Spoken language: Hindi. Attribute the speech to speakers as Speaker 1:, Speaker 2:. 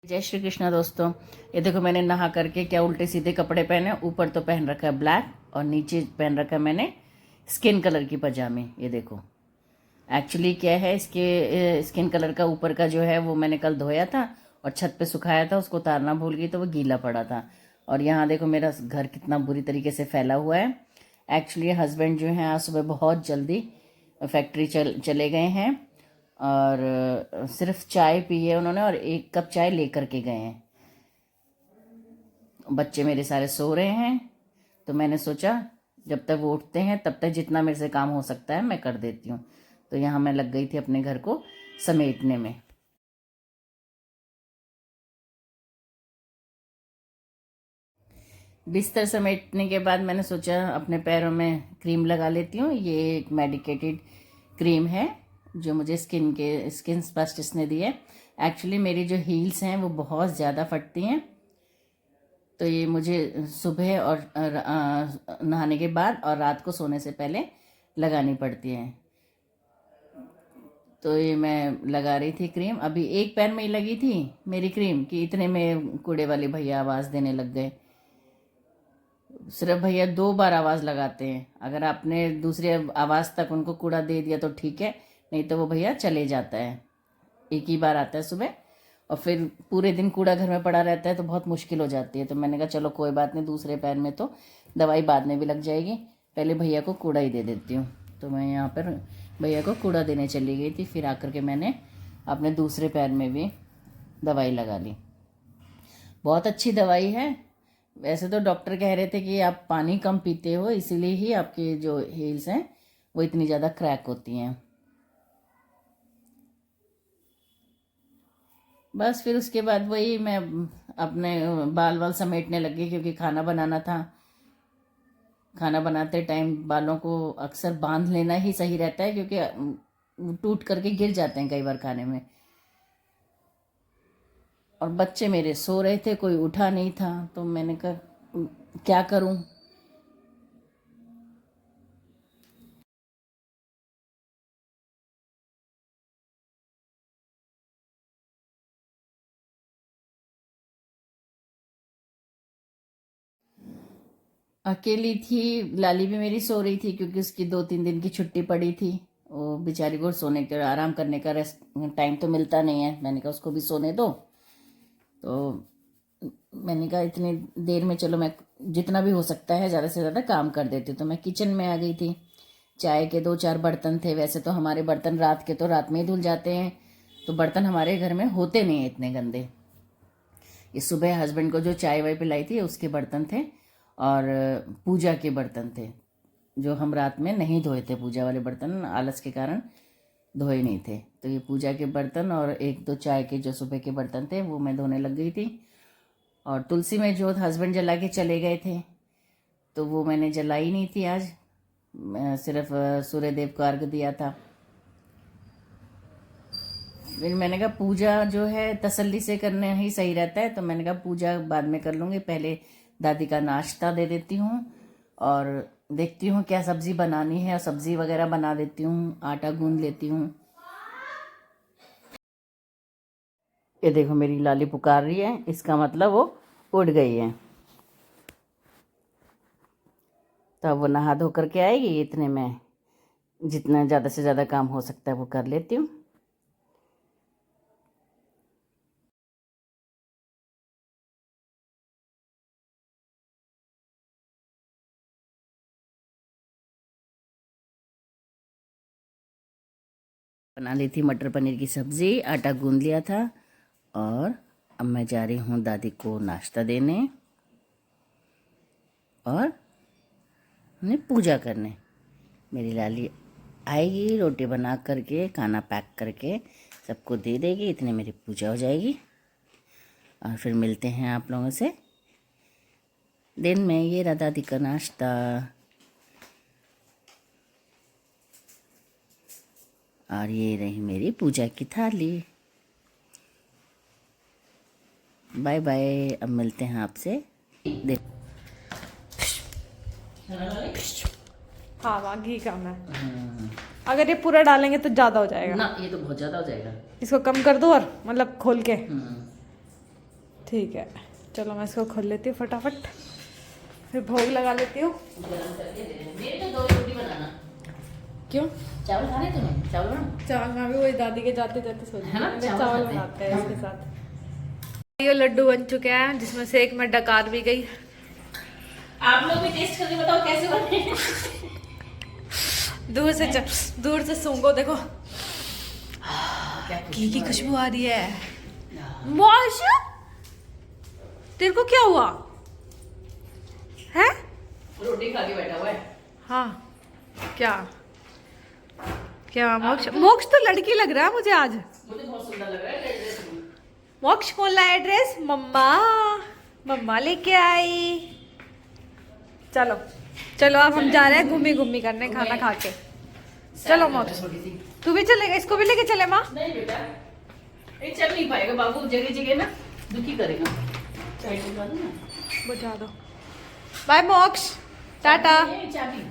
Speaker 1: जय श्री कृष्णा दोस्तों। ये देखो मैंने नहा करके क्या उल्टे सीधे कपड़े पहने। ऊपर तो पहन रखा है ब्लैक और नीचे पहन रखा है मैंने स्किन कलर की पजामे। ये देखो एक्चुअली क्या है, इसके स्किन कलर का ऊपर का जो है वो मैंने कल धोया था और छत पे सुखाया था, उसको उतारना भूल गई तो वो गीला पड़ा था। और यहाँ देखो मेरा घर कितना बुरी तरीके से फैला हुआ है। एक्चुअली हस्बैंड जो हैं आज सुबह बहुत जल्दी फैक्ट्री चले गए हैं और सिर्फ चाय पी है उन्होंने और 1 कप चाय लेकर के गए हैं। बच्चे मेरे सारे सो रहे हैं तो मैंने सोचा जब तक वो उठते हैं तब तक जितना मेरे से काम हो सकता है मैं कर देती हूँ। तो यहाँ मैं लग गई थी अपने घर को समेटने में। बिस्तर समेटने के बाद मैंने सोचा अपने पैरों में क्रीम लगा लेती हूँ। ये एक मेडिकेटेड क्रीम है जो मुझे स्किन स्पेशलिस्ट ने दी है। एक्चुअली मेरी जो हील्स हैं वो बहुत ज़्यादा फटती हैं, तो ये मुझे सुबह और नहाने के बाद और रात को सोने से पहले लगानी पड़ती है। तो ये मैं लगा रही थी क्रीम। अभी एक पैर में ही लगी थी मेरी क्रीम कि इतने में कूड़े वाले भैया आवाज़ देने लग गए। सिर्फ भैया 2 बार आवाज़ लगाते हैं, अगर आपने दूसरी आवाज़ तक उनको कूड़ा दे दिया तो ठीक है, नहीं तो वो भैया चले जाता है। एक ही बार आता है सुबह और फिर पूरे दिन कूड़ा घर में पड़ा रहता है तो बहुत मुश्किल हो जाती है। तो मैंने कहा चलो कोई बात नहीं, दूसरे पैर में तो दवाई बाद में भी लग जाएगी, पहले भैया को कूड़ा ही दे देती हूँ। तो मैं यहाँ पर भैया को कूड़ा देने चली गई थी, फिर आकर के मैंने अपने दूसरे पैर में भी दवाई लगा ली। बहुत अच्छी दवाई है। वैसे तो डॉक्टर कह रहे थे कि आप पानी कम पीते हो इसीलिए ही आपकी जो हील्स हैं वो इतनी ज़्यादा क्रैक होती हैं। बस फिर उसके बाद वही मैं अपने बाल वाल समेटने लगी क्योंकि खाना बनाना था। खाना बनाते टाइम बालों को अक्सर बांध लेना ही सही रहता है क्योंकि टूट करके गिर जाते हैं कई बार खाने में। और बच्चे मेरे सो रहे थे, कोई उठा नहीं था, तो मैंने कहा क्या करूं। अकेली थी। लाली भी मेरी सो रही थी क्योंकि उसकी 2-3 दिन की छुट्टी पड़ी थी। वो बेचारी को सोने का आराम करने का रेस्ट टाइम तो मिलता नहीं है। मैंने कहा उसको भी सोने दो। तो मैंने कहा इतनी देर में चलो मैं जितना भी हो सकता है ज़्यादा से ज़्यादा काम कर देती हूँ। तो मैं किचन में आ गई थी। चाय के 2-4 बर्तन थे। वैसे तो हमारे बर्तन रात के तो रात में ही धुल जाते हैं, तो बर्तन हमारे घर में होते नहीं हैं इतने गंदे। ये सुबह हस्बैंड को जो चाय वाय पिलाई थी उसके बर्तन थे और पूजा के बर्तन थे जो हम रात में नहीं धोए थे। पूजा वाले बर्तन आलस के कारण धोए नहीं थे। तो ये पूजा के बर्तन और 1-2 चाय के जो सुबह के बर्तन थे वो मैं धोने लग गई थी। और तुलसी में जोत हस्बैंड जला के चले गए थे तो वो मैंने जलाई नहीं थी आज। मैं सिर्फ सूर्यदेव को अर्घ दिया था। फिर मैंने कहा पूजा जो है तसल्ली से करना ही सही रहता है, तो मैंने कहा पूजा बाद में कर लूँगी, पहले दादी का नाश्ता दे देती हूँ और देखती हूँ क्या सब्ज़ी बनानी है। सब्ज़ी वगैरह बना देती हूँ, आटा गूंद लेती हूँ। ये देखो मेरी लाली पुकार रही है, इसका मतलब वो उठ गई है। तो अब वो नहा धो करके आएगी, इतने में जितना ज़्यादा से ज़्यादा काम हो सकता है वो कर लेती हूँ। बना ली थी मटर पनीर की सब्ज़ी, आटा गूंद लिया था और अब मैं जा रही हूँ दादी को नाश्ता देने और उन्हें पूजा करने। मेरी लाली आएगी, रोटी बना करके खाना पैक करके सबको दे देगी, इतने मेरी पूजा हो जाएगी। और फिर मिलते हैं आप लोगों से दिन में। ये रहा दादी का नाश्ता और ये रही मेरी पूजा की थाली। बाय बाय, अब मिलते हैं आपसे।
Speaker 2: हाँ वहाँ घी कम है। अगर ये पूरा डालेंगे तो ज़्यादा हो जाएगा
Speaker 1: ना, ये तो बहुत ज़्यादा हो जाएगा।
Speaker 2: इसको कम कर दो और मतलब खोल के। ठीक है, चलो मैं इसको खोल लेती हूँ फटाफट, फिर भोग लगा लेती हूँ।
Speaker 1: गरम करके दे देना। मेरे तो 2 रोटी बनाना।
Speaker 2: क्यों?
Speaker 1: चावल खाने तुम्हें? चावल बनाओ।
Speaker 2: चावल मैं भी वही दादी के जाते जाते सोच
Speaker 1: है ना, चावल
Speaker 2: चावल
Speaker 1: खाते हैं।
Speaker 2: बनाते हैं इसके साथ। ये लड्डू बन चुके हैं जिसमें से एक मैं डकार भी गई।
Speaker 1: आप लोग भी टेस्ट करके बताओ कैसे बने।
Speaker 2: दूर से सूंघो, देखो घी की खुशबू आ रही है। मौश, तेरे को क्या हुआ है?
Speaker 1: रोटी खा के बैठा हुआ है।
Speaker 2: हाँ, क्या क्या मोक्ष? मोक्ष तो लड़की लग रहा है मुझे आज।
Speaker 1: मुझे बहुत सुंदर लग रहा है ड्रेस में।
Speaker 2: मोक्ष कौन लाया ड्रेस? मम्मा, मम्मा लेके आई। चलो चलो, अब हम जा रहे हैं घूमी घूमी करने, खाना खा के। चलो मोक्ष,
Speaker 1: थोड़ी सी।
Speaker 2: तू भी चलेगा? इसको भी लेके चले माँ?
Speaker 1: नहीं बेटा, ये चल नहीं पाएगा बाबू, जगह जगह ना दुखी करेगा। चाय पी लो ना।
Speaker 2: बुझा दो। बाय मोक्ष, टाटा।
Speaker 1: ये चाबी